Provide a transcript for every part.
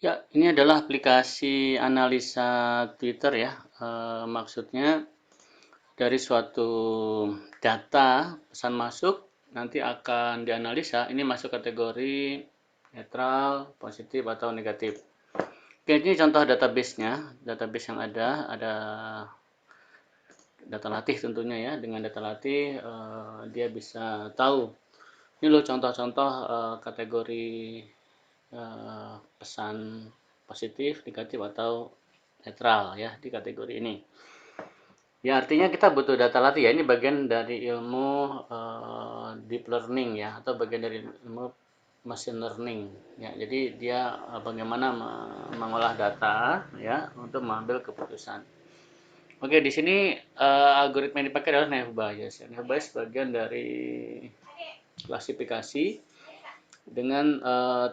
Ya, ini adalah aplikasi analisa Twitter ya. Maksudnya dari suatu data pesan masuk nanti akan dianalisa. Ini masuk kategori netral, positif atau negatif. Oke, ini contoh database-nya. Database yang ada data latih tentunya ya. Dengan data latih dia bisa tahu. Ini loh contoh-contoh kategori pesan positif, negatif atau netral ya di kategori ini. Ya artinya kita butuh data latih ya. Ini bagian dari ilmu deep learning ya atau bagian dari ilmu machine learning ya. Jadi dia bagaimana mengolah data ya untuk mengambil keputusan. Oke, di sini algoritma yang dipakai adalah Naive Bayes. Naive Bayes bagian dari klasifikasi dengan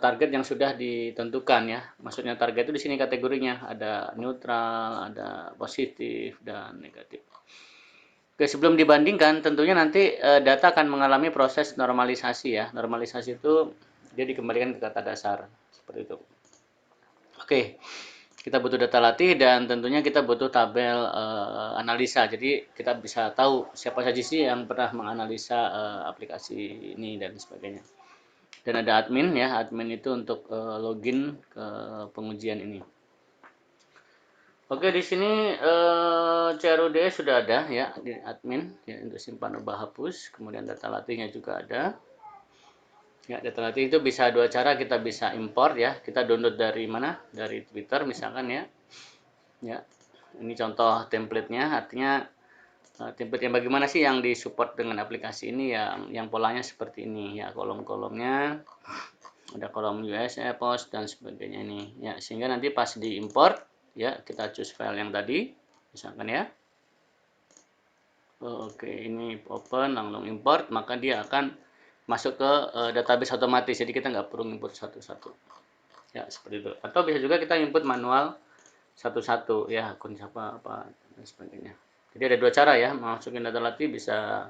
target yang sudah ditentukan ya. Maksudnya target itu di sini kategorinya ada neutral, ada positif dan negatif. Oke, sebelum dibandingkan tentunya nanti data akan mengalami proses normalisasi ya. Normalisasi itu dia dikembalikan ke kata dasar seperti itu. Oke. Kita butuh data latih dan tentunya kita butuh tabel analisa. Jadi kita bisa tahu siapa saja sih yang pernah menganalisa aplikasi ini dan sebagainya. Dan ada admin ya, admin itu untuk login ke pengujian ini. Oke, di sini CRUD sudah ada ya di admin ya untuk simpan ubah hapus, kemudian data latihnya juga ada. Ya, data latih itu bisa dua cara, kita bisa import ya, kita download dari mana? Dari Twitter misalkan ya. Ya, ini contoh template-nya, artinya template yang bagaimana sih yang disupport dengan aplikasi ini yang polanya seperti ini ya, kolom-kolomnya ada kolom USA, post dan sebagainya ini ya, sehingga nanti pas diimport ya kita choose file yang tadi misalkan ya. Oke, ini open langsung import, maka dia akan masuk ke database otomatis, jadi kita nggak perlu input satu-satu ya seperti itu. Atau bisa juga kita input manual satu-satu ya, akun siapa apa dan sebagainya. Jadi ada dua cara ya masukin data latih, bisa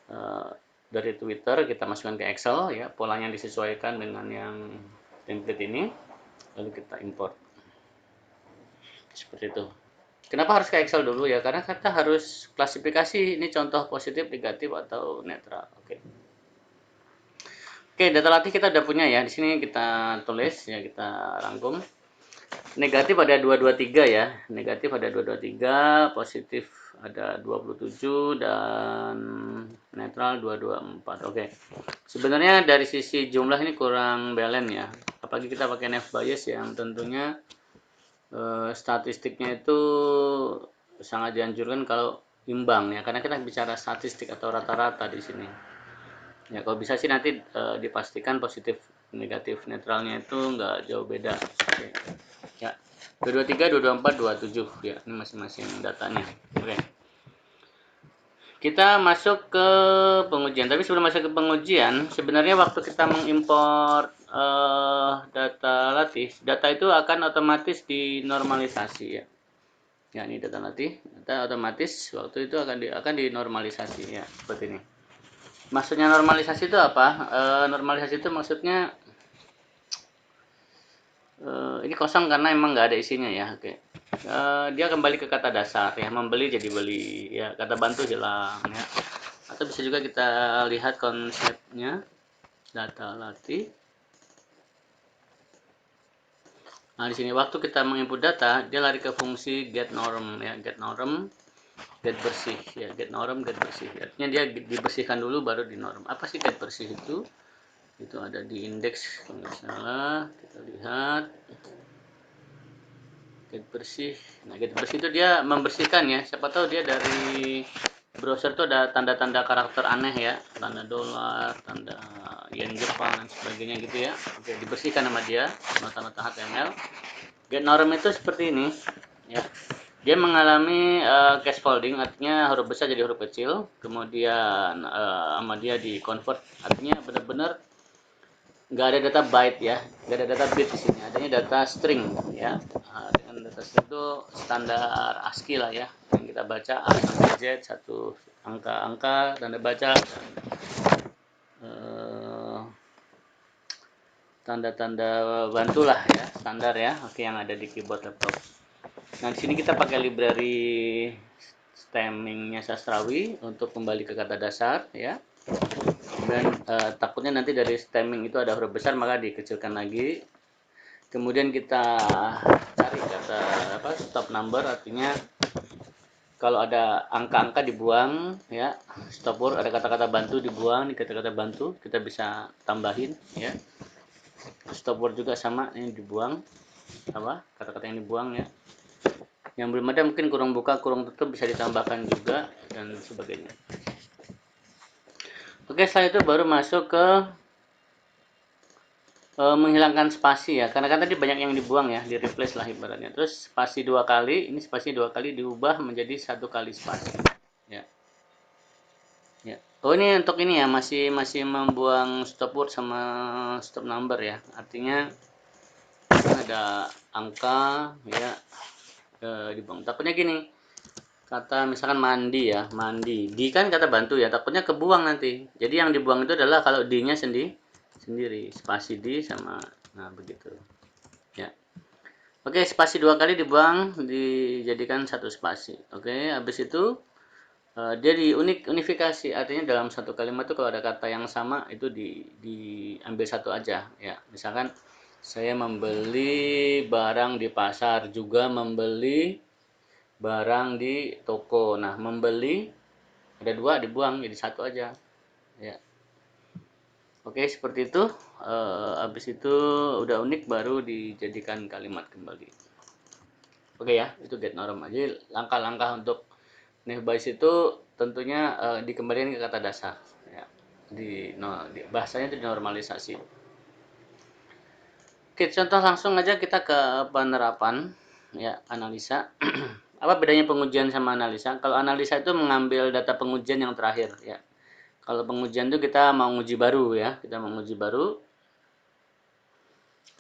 uh, dari Twitter kita masukkan ke Excel ya, polanya disesuaikan dengan yang template ini, lalu kita import seperti itu. Kenapa harus ke Excel dulu ya? Karena kita harus klasifikasi ini contoh positif, negatif atau netral. Oke. Oke, data latih kita udah punya ya. Di sini kita tulis ya, kita rangkum. Negatif ada 223 ya. Negatif ada 223, positif ada 27 dan netral 224. Oke. Sebenarnya dari sisi jumlah ini kurang balance ya. Apalagi kita pakai Naive Bayes yang tentunya statistiknya itu sangat dianjurkan kalau imbang ya, karena kita bicara statistik atau rata-rata di sini. Ya kalau bisa sih nanti dipastikan positif, negatif, netralnya itu nggak jauh beda. Oke. Ya, 223, 224, 27 ya, ini masing-masing datanya. Oke. Kita masuk ke pengujian. Tapi sebelum masuk ke pengujian, sebenarnya waktu kita mengimport data latih, data itu akan otomatis dinormalisasi ya. Ya, ini data latih, data otomatis waktu itu akan dinormalisasi ya, seperti ini. Maksudnya normalisasi itu apa? Normalisasi itu maksudnya ini kosong karena emang nggak ada isinya ya. Oke. Dia kembali ke kata dasar ya, membeli jadi beli ya, kata bantu hilang ya. Atau bisa juga kita lihat konsepnya data latih. Nah, di sini waktu kita menginput data, dia lari ke fungsi get norm ya, get norm, get bersih ya, get norm, get bersih. Artinya dia dibersihkan dulu baru di norm. Apa sih get bersih itu? Itu ada di indeks kalau nggak salah, kita lihat get bersih. Nah, get bersih itu dia membersihkan ya, siapa tahu dia dari browser tuh ada tanda-tanda karakter aneh ya, tanda dolar, tanda yen Jepang dan sebagainya gitu ya. Oke, dibersihkan sama dia, nota-nota HTML. Get norm itu seperti ini ya. Dia mengalami case folding, artinya huruf besar jadi huruf kecil, kemudian sama dia di convert, artinya benar-benar nggak ada data byte ya, nggak ada data bit di sini, adanya data string ya. Dengan data string itu standar ASCII lah ya, yang kita baca A sampai Z, satu angka-angka tanda baca, tanda-tanda bantu lah ya, standar ya, oke, yang ada di keyboard laptop. Nah, di sini kita pakai library stemmingnya Sastrawi untuk kembali ke kata dasar ya. Dan takutnya nanti dari stemming itu ada huruf besar, maka dikecilkan lagi. Kemudian kita cari kata stop number, artinya kalau ada angka-angka dibuang ya, stop word, ada kata-kata bantu dibuang, di kata-kata bantu kita bisa tambahin ya. Stop word juga sama, ini dibuang kata-kata yang dibuang ya. Yang belum ada mungkin kurung buka, kurung tutup bisa ditambahkan juga dan sebagainya. Oke, setelah itu baru masuk ke menghilangkan spasi ya, karena kan tadi banyak yang dibuang ya, di replace lah ibaratnya. Terus spasi 2 kali, ini spasi 2 kali diubah menjadi 1 kali spasi ya. Ya. Oh, ini untuk ini ya, masih membuang stop word sama stop number ya. Artinya ada angka ya, dibuang. Takutnya gini, kata misalkan mandi ya, mandi, di kan kata bantu ya, takutnya kebuang nanti. Jadi yang dibuang itu adalah kalau di-nya sendiri, spasi di sama, nah begitu ya. Oke, spasi 2 kali dibuang, dijadikan 1 spasi. Oke, habis itu dia unifikasi, artinya dalam satu kalimat itu kalau ada kata yang sama itu diambil satu aja ya. Misalkan saya membeli barang di pasar, juga membeli barang di toko. Nah, membeli ada 2 dibuang jadi 1 aja ya. Oke, seperti itu. Habis itu udah unik baru dijadikan kalimat kembali. Oke ya, itu get normal. Jadi langkah-langkah untuk Nebase itu tentunya dikembalikan ke kata dasar ya. Bahasanya itu dinormalisasi. Oke, contoh langsung aja kita ke penerapan ya, analisa. Apa bedanya pengujian sama analisa? Kalau analisa itu mengambil data pengujian yang terakhir ya. Kalau pengujian itu kita mau nguji baru ya, kita mau nguji baru.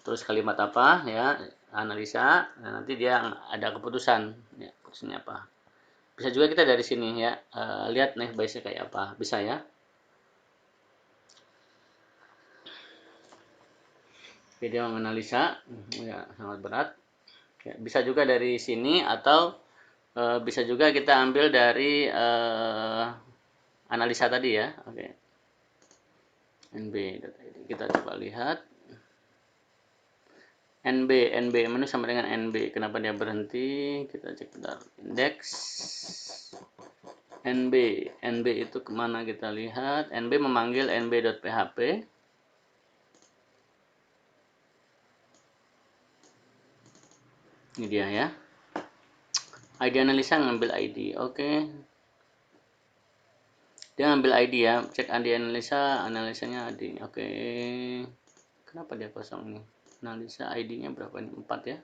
Terus kalimat apa ya, analisa, nah, nanti dia ada keputusan ya, keputusannya apa. Bisa juga kita dari sini ya, lihat nih base-nya kayak apa, bisa ya. Video menganalisa ya, sangat berat ya, bisa juga dari sini atau bisa juga kita ambil dari analisa tadi ya. Oke, nb.id kita coba lihat. NB menu sama dengan NB, kenapa dia berhenti, kita cek bentar. Indeks NB itu kemana, kita lihat. NB memanggil nb.php. Ini dia ya, ID analisa ngambil ID. Oke, dia ngambil ID ya, cek ID analisanya ID. Oke, kenapa dia kosong nih, analisa ID-nya berapa nih, 4 ya.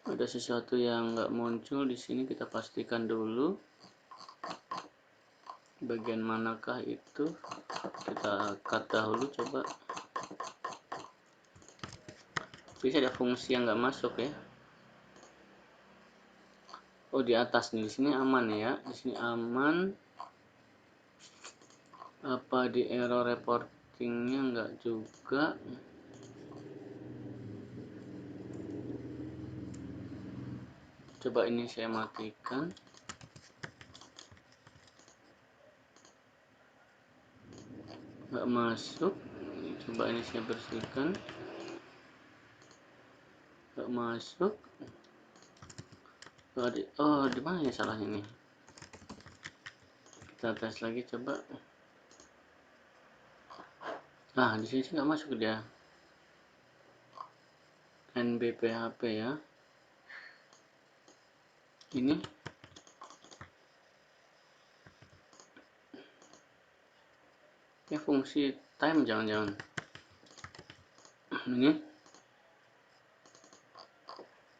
Ada sesuatu yang nggak muncul di sini, kita pastikan dulu bagian manakah itu, kita cut dahulu coba. Bisa ada fungsi yang nggak masuk ya. Oh, di atas nih, di sini aman ya, di sini aman. Apa di error reportingnya nggak juga. Coba ini saya matikan. Nggak masuk. Coba ini saya bersihkan. Nggak masuk. Oh, di mana ya salahnya nih? Kita tes lagi coba. Nah, di sini nggak masuk dia. NBPHP ya. Ini ya, fungsi time jangan-jangan. Ini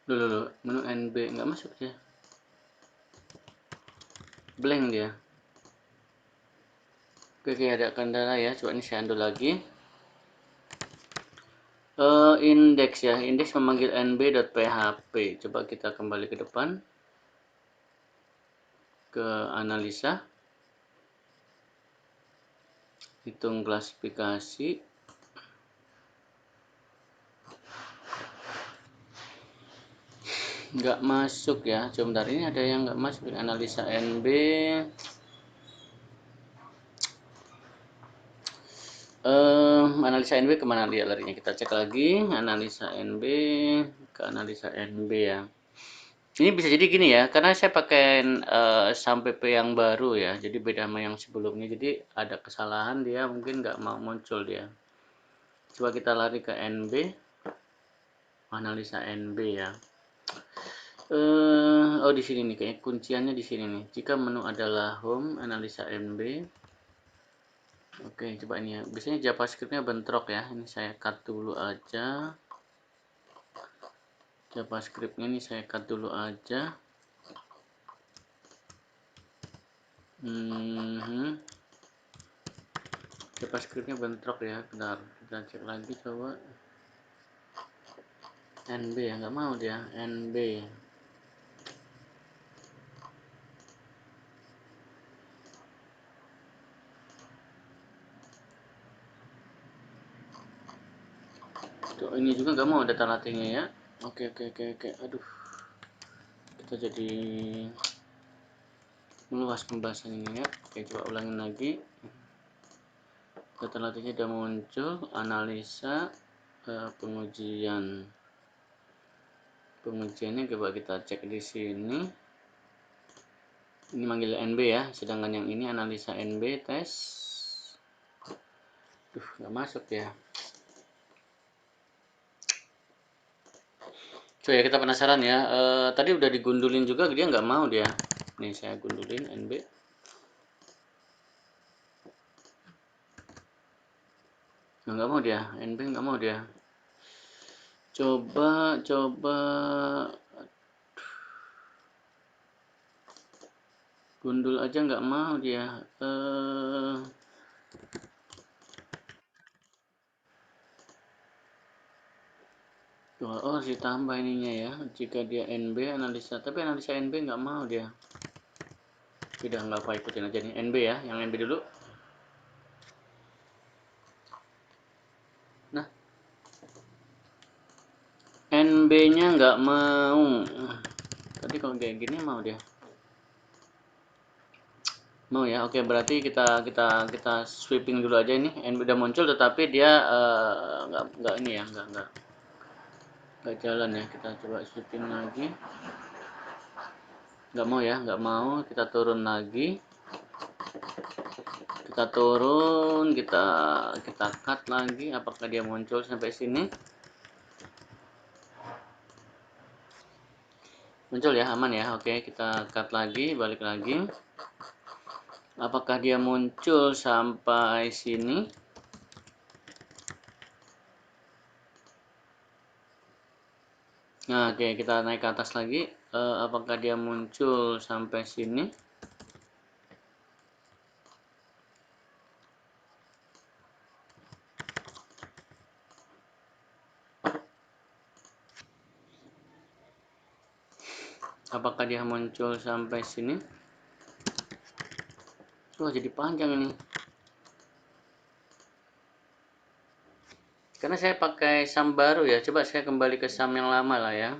dulu menu NB nggak masuk ya, blank dia. Oke, ada kendala ya, coba ini saya undo lagi. Indeks ya, indeks memanggil nb.php. Coba kita kembali ke depan ke analisa. hitung klasifikasi. Nggak masuk ya, sebentar, ini ada yang nggak masuk. Analisa NB, analisa NB kemana dia larinya, kita cek lagi. Analisa NB, ke analisa NB ya. Ini bisa jadi gini ya, karena saya pakai sampai P yang baru ya, jadi beda sama yang sebelumnya, jadi ada kesalahan, dia mungkin nggak mau muncul dia. Coba kita lari ke NB, analisa NB ya. Oh di sini nih, kayaknya kunciannya di sini nih. Jika menu adalah home, analisa NB. Oke, coba ini ya. Biasanya JavaScript-nya bentrok ya. Ini saya cut dulu aja. JavaScript-nya ini saya cut dulu aja. JavaScript-nya bentrok ya. Bentar, kita cek lagi coba. NB ya, nggak mau dia. NB. Tuh, ini juga nggak mau data latihnya ya. Oke. Aduh, kita jadi meluas pembahasan ini ya. Oke, coba ulangin lagi. Data latihnya sudah muncul. Analisa, pengujiannya coba kita cek di sini. Ini manggil NB ya, sedangkan yang ini analisa NB tes. Nggak masuk ya. So ya, kita penasaran ya. Tadi udah digundulin juga, dia nggak mau dia. Nih saya gundulin NB. Nggak mau dia, NB nggak mau dia. Coba. Gundul aja nggak mau dia. Oh, harus ditambah ininya ya. Jika dia NB analisa, tapi analisa NB nggak mau dia. Tidak, nggak apa, ikutin aja nih NB ya, yang NB dulu. Nah, NB-nya nggak mau. Tadi kalau kayak gini mau dia. Mau ya, oke, berarti kita sweeping dulu aja ini. NB udah muncul, tetapi dia nggak ini ya, nggak jalan ya. Kita coba sweeping lagi. Nggak mau ya, nggak mau. Kita turun lagi. Kita turun, kita cut lagi. Apakah dia muncul sampai sini? Muncul ya, aman ya. Oke, kita cut lagi, balik lagi. Apakah dia muncul sampai sini? Nah, oke, kita naik ke atas lagi. Apakah dia muncul sampai sini? Apakah dia muncul sampai sini? Wah, jadi panjang ini. Karena saya pakai SAM baru ya. Coba saya kembali ke SAM yang lama lah ya.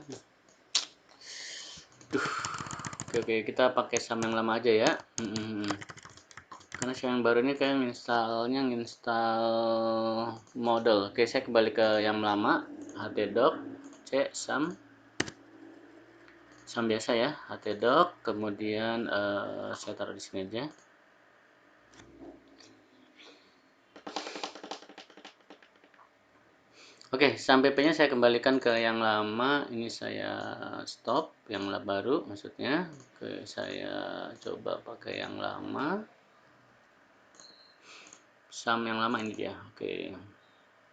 Oke, kita pakai SAM yang lama aja ya. Karena SAM yang baru ini kayak install model. Oke, saya kembali ke yang lama. htdoc c SAM biasa ya, htdoc. Kemudian saya taruh di sini aja. Oke, sampai PP-nya saya kembalikan ke yang lama. Ini saya stop, yang baru maksudnya. Oke, saya coba pakai yang lama. SAM yang lama ini dia. Oke.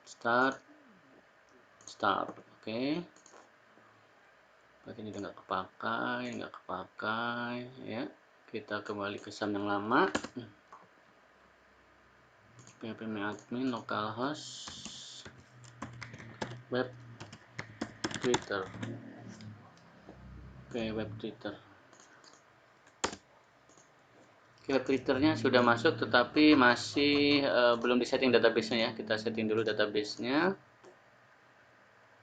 Start. Oke. Berarti ini udah nggak kepakai ya. Kita kembali ke SAM yang lama. PHP admin localhost web Twitter. Oke, web Twitter. Web Twitternya sudah masuk, tetapi masih belum disetting database-nya ya. Kita setting dulu database-nya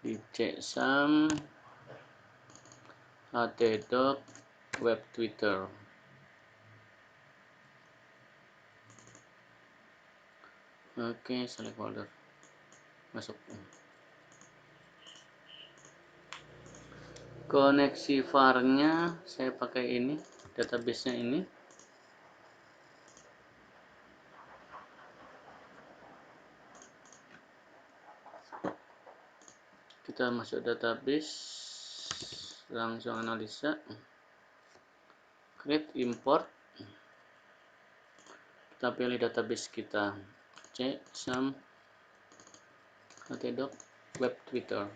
di csam htdoc web Twitter. Oke, select folder, masuk. Koneksi var-nya saya pakai ini, database-nya ini. Kita masuk database, langsung analisa, create import. Kita pilih database kita, csam htdoc web Twitter.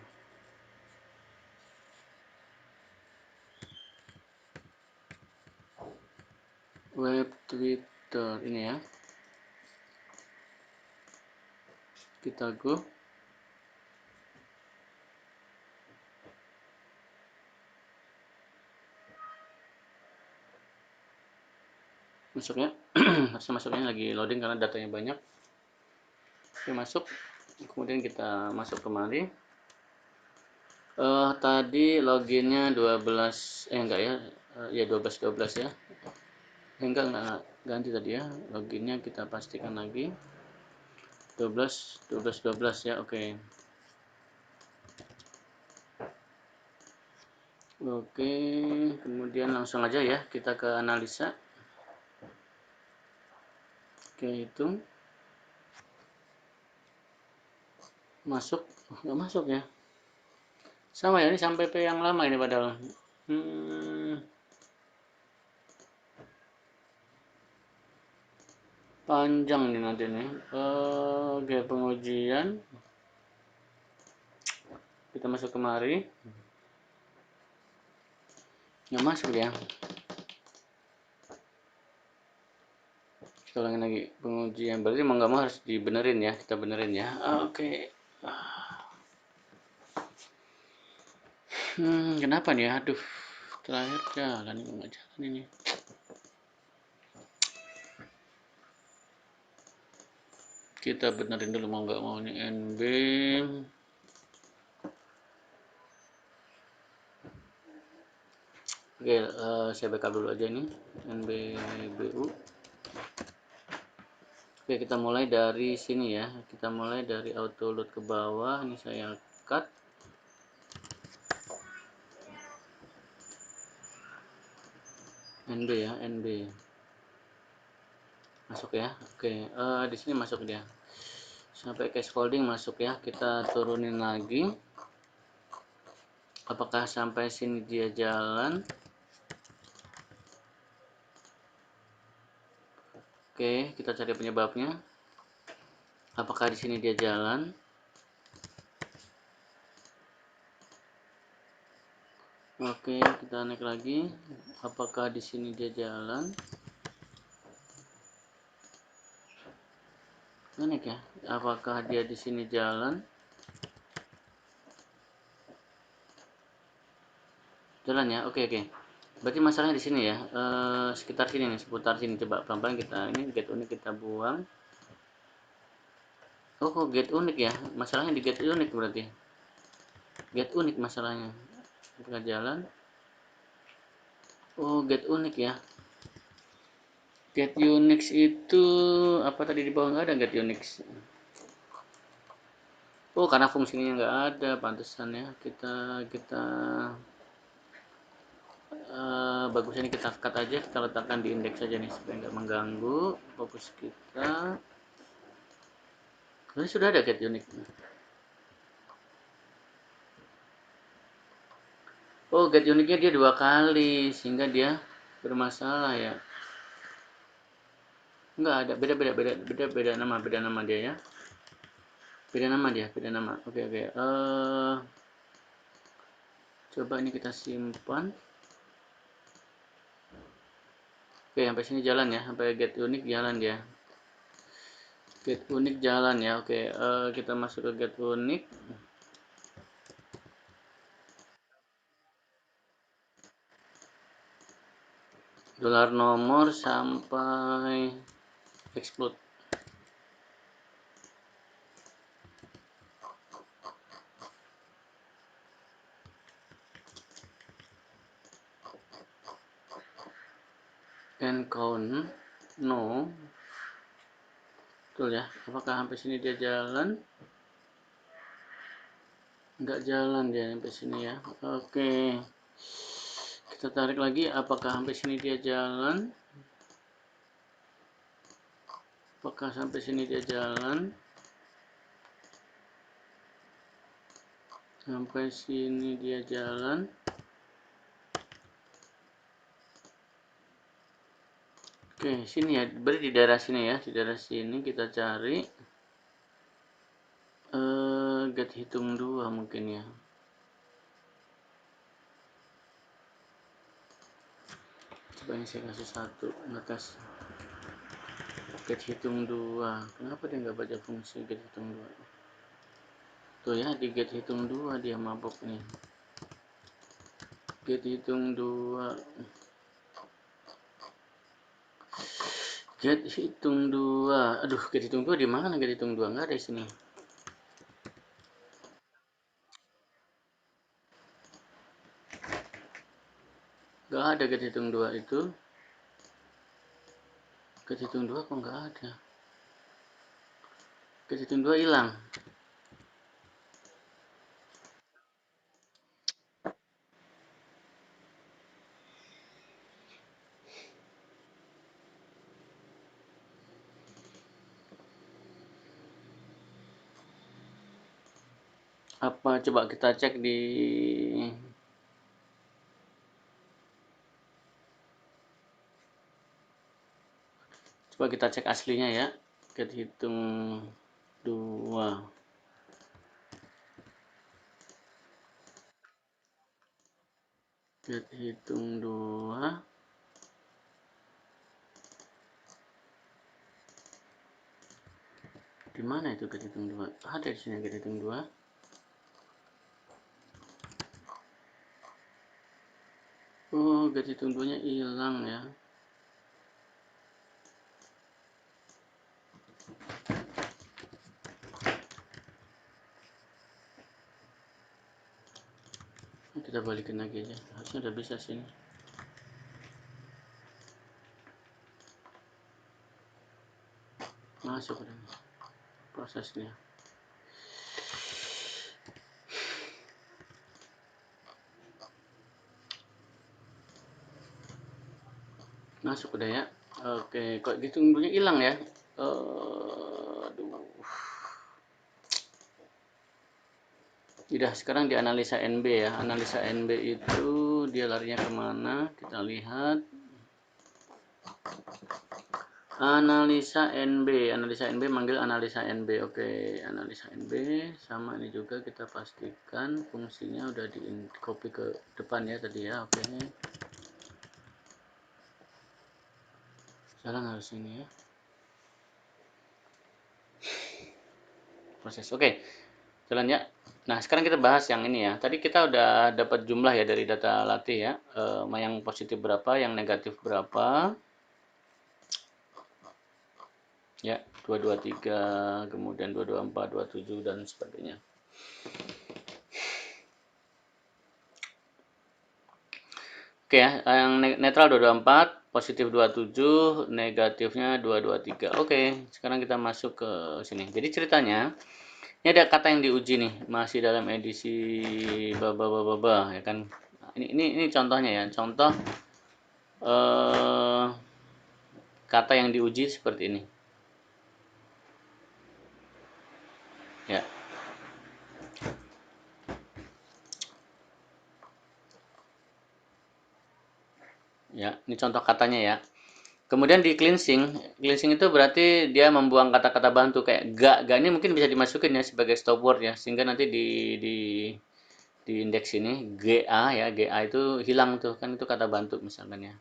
Web Twitter ini ya. Kita go. Masuknya harusnya masuknya lagi loading karena datanya banyak. Oke, masuk. Kemudian kita masuk kemari. Tadi loginnya 12, enggak ya, ya 12 ya. Enggak ganti tadi ya. Loginnya kita pastikan lagi 12 ya. Oke. Oke, kemudian langsung aja ya kita ke analisa. Oke, hitung. Masuk, nggak masuk ya. Sama ya, ini sampai P yang lama ini padahal. Panjang nih nanti nih. Oke, pengujian. Kita masuk kemari. Nggak masuk ya. Kita ulangin lagi pengujian. Berarti mau nggak mau harus dibenerin ya. Kita benerin ya. Oke. Kenapa nih? Aduh, terakhir jalan ini nggak jalan ini. Kita benerin dulu mau nggak mau nih nb. Oke, saya backup dulu aja nih nbbu. Oke, kita mulai dari sini ya. Kita mulai dari auto load ke bawah. Ini saya cut. NB ya, NB. Masuk ya. Oke, di sini masuk dia. Sampai case holding masuk ya. Kita turunin lagi. Apakah sampai sini dia jalan? Oke, kita cari penyebabnya. Apakah di sini dia jalan? Oke, kita naik lagi. Apakah di sini dia jalan? Naik ya. Apakah dia di sini jalan? Jalan ya. Oke, oke. Berarti masalahnya di sini ya. Sekitar sini nih, seputar sini. Coba pelan-pelan kita ini get unik kita buang. Oh, kok get unik ya? Masalahnya di get unik berarti. Get unik masalahnya. Kita jalan. Oh, get unik ya. Get Unix itu apa tadi di bawah nggak ada get Unix? Oh, karena fungsinya nggak ada, pantesan ya. Kita bagus ini kita cut aja, kita letakkan di indeks saja nih supaya nggak mengganggu fokus kita. Ini sudah ada get Unix. Oh, get Unix-nya dia 2 kali sehingga dia bermasalah ya. Enggak ada, beda nama dia ya. Beda nama dia, beda nama. Oke, oke. Coba ini kita simpan. Oke, sampai sini jalan ya, sampai get unik jalan dia. Get unik jalan ya. Oke, kita masuk ke get unik. dolar nomor sampai explode. And count no, betul ya, apakah sampai sini dia jalan? Nggak jalan dia sampai sini ya. Oke, kita tarik lagi, apakah sampai sini dia jalan? Apakah sampai sini dia jalan? Sampai sini dia jalan. Oke, sini ya, berarti di daerah sini ya, di daerah sini kita cari get hitung 2 mungkin ya. Coba ini saya kasih 1 batas get hitung 2. Kenapa dia nggak baca fungsi get hitung 2? Tuh ya, di get hitung 2 dia mabok nih. Get hitung 2. Get hitung 2. Aduh, get hitung 2 di mana? Get hitung 2 nggak ada di sini. Nggak ada get hitung 2 itu. Get hitung 2 kok nggak ada. Get hitung 2 hilang. Apa coba kita cek di coba kita cek aslinya ya. Get hitung 2. Get hitung 2. Di mana itu get hitung 2? Ada di sini get hitung 2. Oh, get hitung 2-nya hilang ya. Kita balikin lagi aja. Harusnya udah bisa sini. Masuk udah prosesnya. Masuk udah ya. Oke, kok ditunggunya hilang ya? Aduh. Udah, sekarang di analisa NB ya. Analisa NB itu dia larinya kemana? Kita lihat. Analisa NB. Analisa NB manggil analisa NB. Oke, analisa NB. Sama ini juga kita pastikan fungsinya udah di copy ke depan ya tadi ya. Oke. Jalan harus ini ya. Proses. Oke. Jalan ya. Nah, sekarang kita bahas yang ini ya. Tadi kita udah dapat jumlah ya dari data latih ya. Yang positif berapa, yang negatif berapa. Ya, 223, kemudian 224, 27 dan sebagainya. Oke ya, yang netral 224, positif 27, negatifnya 223. Oke, sekarang kita masuk ke sini. Jadi ceritanya, ini ada kata yang diuji nih, masih dalam edisi baba ya kan. Ini contohnya ya, contoh kata yang diuji seperti ini. Ya. Ya, ini contoh katanya ya. Kemudian di cleansing, cleansing itu berarti dia membuang kata-kata bantu kayak ga ini mungkin bisa dimasukin ya sebagai stop word ya, sehingga nanti di indeks ini GA ya, GA itu hilang tuh kan, itu kata bantu misalkan ya.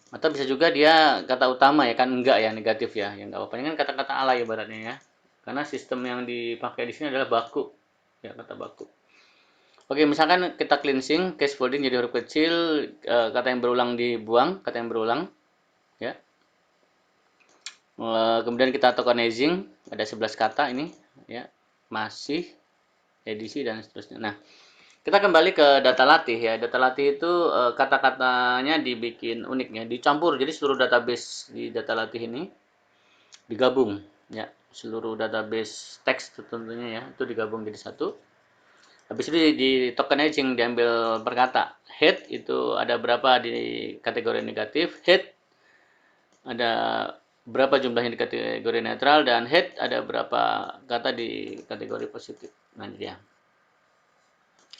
Atau bisa juga dia kata utama ya kan, enggak ya, negatif ya, yang enggak apa-apa. Ini kan kata-kata alay ibaratnya ya. Karena sistem yang dipakai di sini adalah baku. Ya, kata baku. Oke, misalkan kita cleansing, case folding jadi huruf kecil, kata yang berulang dibuang, kata yang berulang, ya. Kemudian kita tokenizing, ada 11 kata ini, ya. Masih, edisi, dan seterusnya. Nah, kita kembali ke data latih ya. Data latih itu kata-katanya dibikin unik ya, dicampur. Jadi seluruh database di data latih ini digabung ya. Seluruh database teks tentunya ya, itu digabung jadi satu. Habis itu di tokenizing, diambil per kata. Head itu ada berapa di kategori negatif, head ada berapa jumlahnya di kategori netral, dan head ada berapa kata di kategori positif. Nah, dia.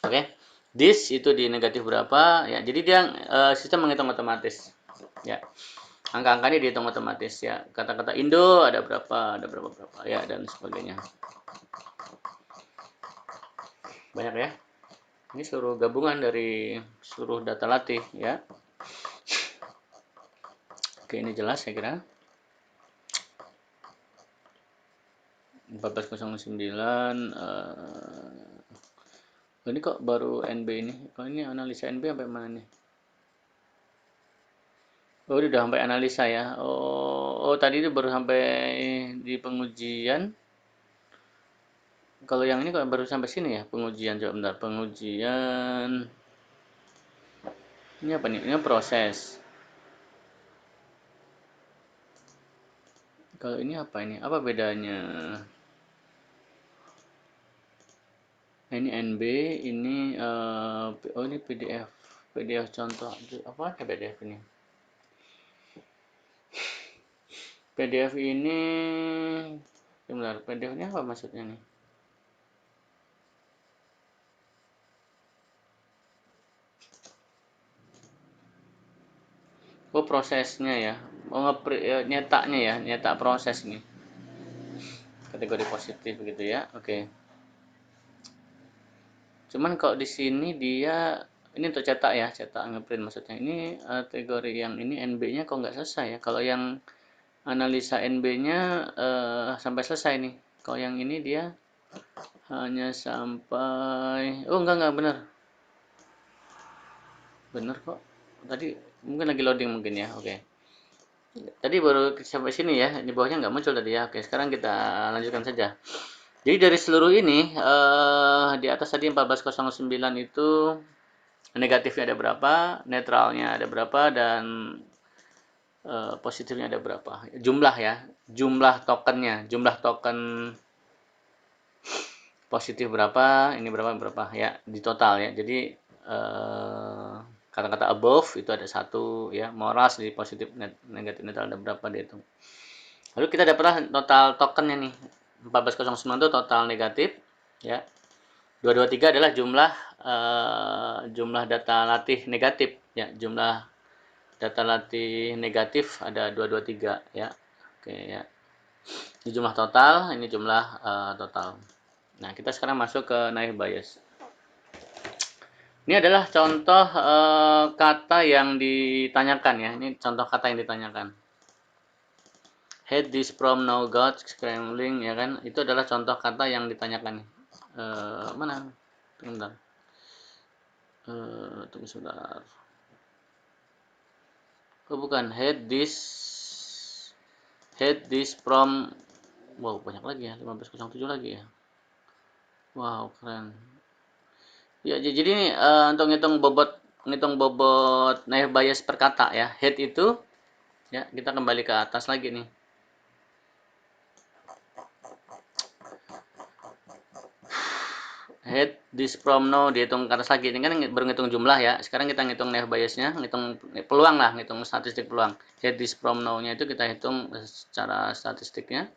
Oke. This itu di negatif berapa ya. Jadi dia sistem menghitung otomatis. Ya. Angka-angkanya dihitung otomatis ya. Kata-kata Indo ada berapa ya, dan sebagainya. Banyak ya. Ini seluruh gabungan dari seluruh data latih ya. Oke, ini jelas saya kira. 1409 ini kok baru NB ini. Kalau ini analisa NB sampai mana nih? Oh, ini udah sampai analisa ya. Oh, tadi itu baru sampai di pengujian. Kalau yang ini kok baru sampai sini ya, pengujian. Coba bentar, pengujian. Ini apa nih? Ini proses. Kalau ini apa ini? Apa bedanya? Nah, ini NB, ini oh ini PDF. PDF contoh. Apa PDF ini? PDF ini sebentar, PDF ini apa maksudnya nih? Oh, prosesnya ya. Oh, nyetaknya ya, nyetak proses nih. Kategori positif begitu ya. Oke. Cuman kalau di sini dia ini untuk cetak ya, cetak ngeprint maksudnya. Ini kategori yang ini NB-nya kok nggak selesai ya. Kalau yang analisa NB-nya sampai selesai nih. Kalau yang ini dia hanya sampai enggak benar. Benar kok. Tadi mungkin lagi loading mungkin ya. Oke. Tadi baru sampai sini ya. Di bawahnya nggak muncul tadi ya. Oke, sekarang kita lanjutkan saja. Jadi dari seluruh ini di atas tadi 1409 itu negatifnya ada berapa, netralnya ada berapa, dan positifnya ada berapa. Jumlah ya, jumlah tokennya, jumlah token positif berapa, ini berapa ya di total ya. Jadi kata-kata above itu ada satu ya, moras di positif negatif netral ada berapa dihitung. Lalu kita dapat total tokennya nih. 1409 itu total negatif ya. 223 adalah jumlah data latih negatif ya, jumlah data latih negatif ada 223 ya. Oke ya. Ini jumlah total, ini jumlah total. Nah, kita sekarang masuk ke naive Bayes. Ini adalah contoh kata yang ditanyakan ya. Ini contoh kata yang ditanyakan. Had this from now got scrambling ya kan. Itu adalah contoh kata yang ditanyakan. Mana? Bentar. Tunggu sebentar. Oh bukan, had this from, wow banyak lagi ya, 1507 lagi ya. Wow keren. Ya jadi ini untuk ngitung bobot naive Bayes per kata ya. Head itu ya, kita kembali ke atas lagi nih. Head this from now dihitung ke atas lagi. Ini kan berhitung jumlah ya. Sekarang kita ngitung naive Bayesnya, ngitung peluang lah, ngitung statistik peluang. Head this from now-nya itu kita hitung secara statistiknya.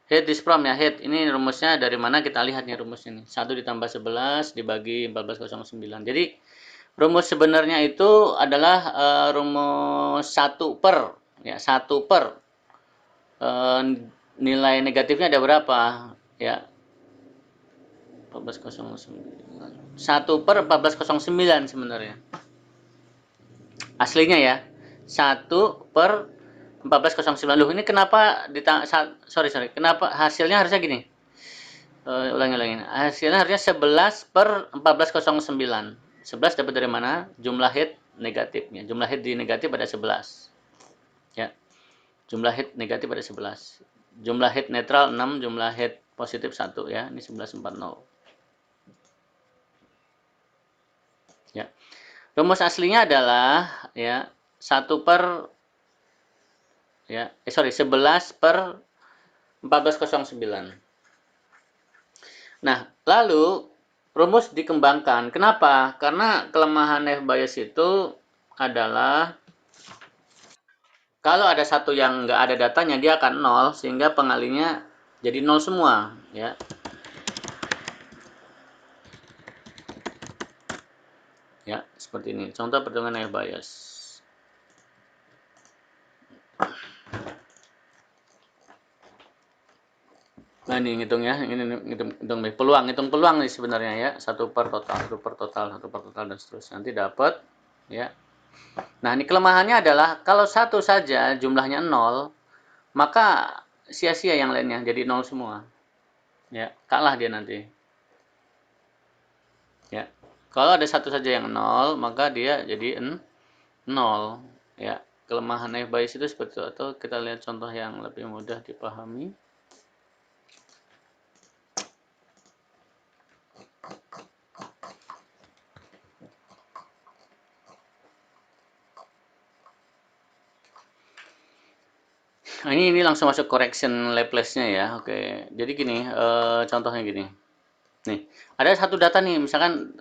Head this from ya, head ini rumusnya dari mana kita lihat nih rumusnya nih. 1 ditambah 11 dibagi 1409. Jadi rumus sebenarnya itu adalah rumus 1 per ya, 1 per nilai negatifnya ada berapa ya, 1409. 1 per 1409 sebenarnya aslinya ya, 1 per 1409. Loh, ini kenapa sorry kenapa hasilnya harusnya gini, Ulangi. Hasilnya harusnya 11/1409. 11 dapat dari mana? Jumlah hit negatifnya. Jumlah hit di negatif ada 11. Ya. Jumlah hit negatif ada 11. Jumlah hit netral 6, jumlah hit positif 1 ya. Ini 1140. Ya. Rumus aslinya adalah ya 1 per ya 11/1409. Nah, lalu rumus dikembangkan. Kenapa? Karena kelemahan F bias itu adalah kalau ada satu yang nggak ada datanya, dia akan nol, sehingga pengalinya jadi nol semua. Ya, ya seperti ini. Contoh perhitungan F bias. Nah ini ngitung ya, ini ngitung peluang, hitung peluang nih sebenarnya ya, 1 per total, 1 per total, 1 per total dan seterusnya. Nanti dapat ya. Nah ini kelemahannya adalah kalau satu saja jumlahnya 0, maka sia-sia yang lainnya, jadi 0 semua. Ya, kalah dia nanti. Ya. Kalau ada satu saja yang 0, maka dia jadi 0. Ya, kelemahan F bias itu seperti itu. Atau kita lihat contoh yang lebih mudah dipahami. Nah, ini langsung masuk correction Laplace-nya ya. Oke. Jadi gini, contohnya gini. Nih, ada satu data nih, misalkan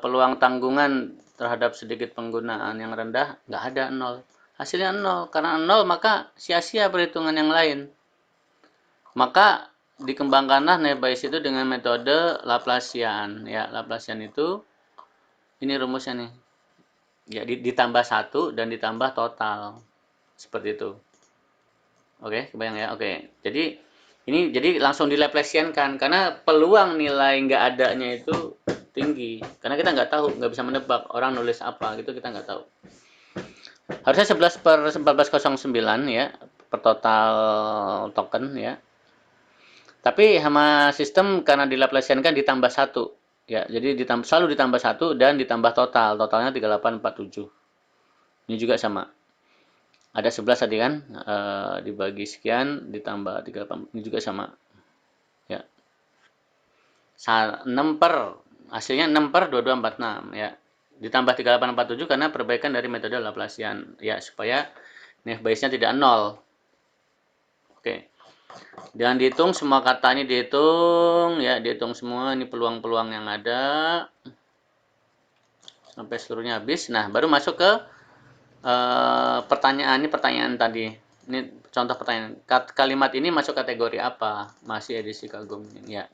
peluang tanggungan terhadap sedikit penggunaan yang rendah nggak ada 0. Hasilnya 0. Karena 0 maka sia-sia perhitungan yang lain. Maka dikembangkanlah F bias itu dengan metode Laplacian. Ya, Laplacian itu ini rumusnya nih. Ya, ditambah 1 dan ditambah total. Seperti itu. Oke, kebayang ya. Oke. Jadi langsung dilaplasiankan karena peluang nilai nggak adanya itu tinggi. Karena kita nggak tahu, nggak bisa menebak orang nulis apa gitu, kita nggak tahu. Harusnya 11/1409 ya per total token ya. Tapi sama sistem karena dilaplasiankan ditambah 1 ya. Jadi selalu ditambah 1 dan ditambah total. Totalnya 3847. Ini juga sama. Ada 11 tadi kan, dibagi sekian ditambah 38. Ini juga sama. Ya. 6 per hasilnya 6 per 2246 ya. Ditambah 3847 karena perbaikan dari metode Laplacian ya, supaya F bias-nya tidak 0. Oke. Jangan dihitung semua kata ini, dihitung ya, dihitung semua ini peluang-peluang yang ada sampai seluruhnya habis. Nah, baru masuk ke pertanyaan tadi. Ini contoh pertanyaan. Kalimat ini masuk kategori apa? Masih edisi kagum ya.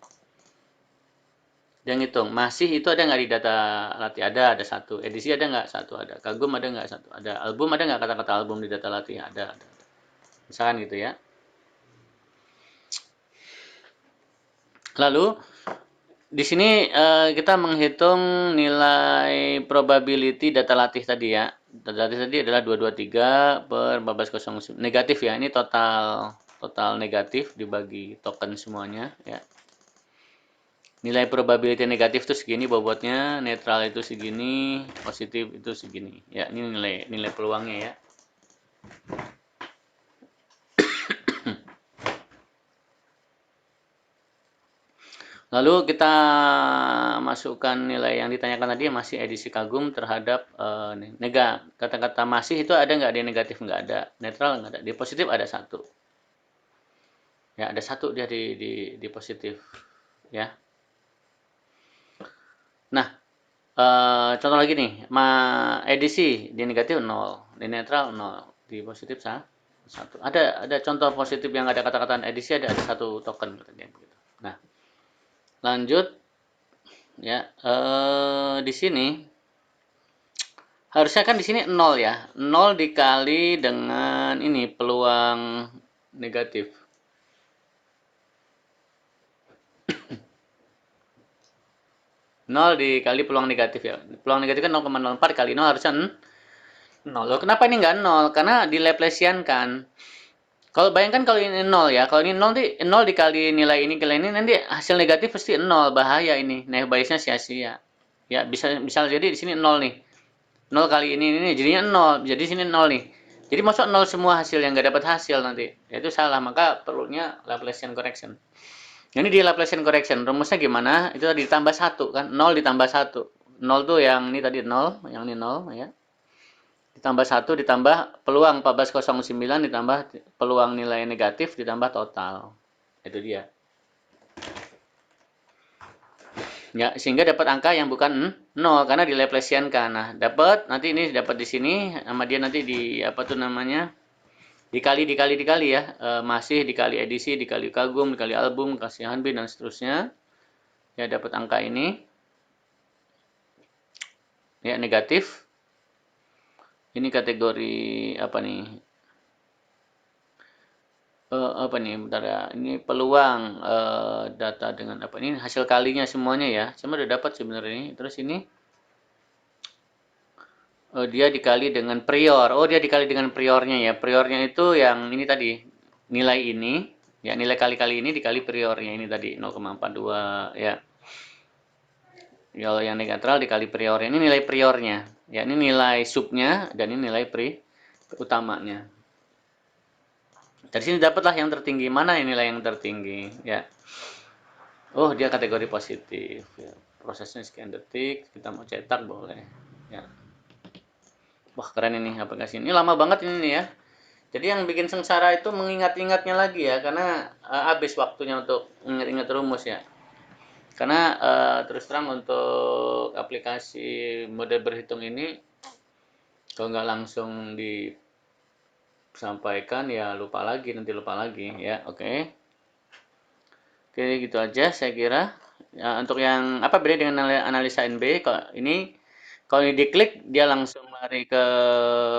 Dia ngitung, masih itu ada nggak di data latih? Ada satu. Edisi ada nggak? Satu ada. Kagum ada nggak? Satu ada. Album ada nggak kata-kata album di data latih? Ada. Misalkan gitu ya. Lalu di sini kita menghitung nilai probability data latih tadi ya. Data latih tadi adalah 223/1409. Negatif ya. Ini total negatif dibagi token semuanya ya. Nilai probability negatif itu segini bobotnya, netral itu segini, positif itu segini. Ya, ini nilai peluangnya ya. Lalu kita masukkan nilai yang ditanyakan tadi, masih edisi kagum terhadap kata-kata masih itu ada nggak di negatif? Nggak ada. Netral nggak ada. Di positif ada satu. Ya, ada satu dia di positif. Ya. Nah, contoh lagi nih, edisi di negatif 0, di netral 0, di positif 1. Ada contoh positif yang ada kata-kata edisi, ada satu token katanya begitu. Nah, lanjut ya, di sini harusnya kan di sini 0 ya. 0 dikali dengan ini peluang negatif. 0 dikali peluang negatif ya. Peluang negatif kan 0,04 kali 0 harusnya 0. Loh, kenapa ini nggak 0? Karena dilaplasiankan. Kalau bayangkan kalau ini nol ya, kalau ini nol, nol dikali nilai ini nilai ini nanti hasil negatif pasti nol, bahaya ini, nah biasnya sia-sia. Ya bisa jadi di sini nol nih, nol kali ini jadinya nol, jadi sini nol nih. Jadi masuk nol semua hasil yang nggak dapat hasil nanti, ya itu salah, maka perlunya Laplacian correction. Ini di Laplacian correction rumusnya gimana? Itu tadi ditambah satu kan, nol ditambah satu, nol tuh yang ini tadi nol, yang ini nol ya, ditambah satu ditambah peluang 1409 ditambah peluang nilai negatif ditambah total, itu dia ya, sehingga dapat angka yang bukan 0 karena di Laplacian-kan. Nah dapat nanti ini dapat di sini sama dia nanti di apa tuh namanya, dikali ya, masih dikali edisi dikali kagum dikali album kasih Hanbin dan seterusnya ya, dapat angka ini ya negatif. Ini kategori apa nih, apa nih, bentar ya, ini peluang data dengan apa ini hasil kalinya semuanya ya, cuma udah dapat sebenarnya ini. Terus ini dia dikali dengan prior, oh dia dikali dengan priornya ya, priornya itu yang ini tadi, nilai ini ya, nilai kali-kali ini dikali priornya ini tadi 0,42 ya. Kalau yang netral dikali priornya, ini nilai priornya ya, ini nilai subnya dan ini nilai utamanya. Dari sini dapatlah yang tertinggi, mana yang nilai yang tertinggi ya. Oh dia kategori positif ya. Prosesnya sekian detik, kita mau cetak boleh ya. Wah keren ini aplikasi ini, lama banget ini nih ya. Jadi yang bikin sengsara itu mengingat-ingatnya lagi ya, karena habis waktunya untuk ingat-ingat rumus ya. Karena terus terang untuk aplikasi model berhitung ini, kalau nggak langsung disampaikan ya lupa lagi, nanti lupa lagi ya. Oke. Oke gitu aja saya kira. Ya, untuk yang apa beda dengan analisa NB, kalau ini diklik dia langsung lari ke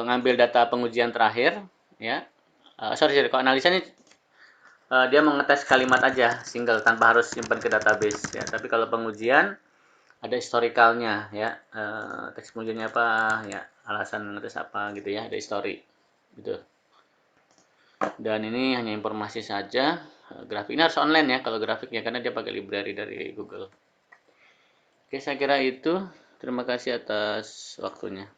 ngambil data pengujian terakhir ya. Sorry, kalau analisa ini dia mengetes kalimat aja single tanpa harus simpan ke database ya. Tapi kalau pengujian ada historicalnya ya, teks pengujiannya apa ya, alasan ngetes apa gitu ya, ada history gitu. Dan ini hanya informasi saja. Grafik ini harus online ya kalau grafiknya, karena dia pakai library dari Google. Oke saya kira itu, terima kasih atas waktunya.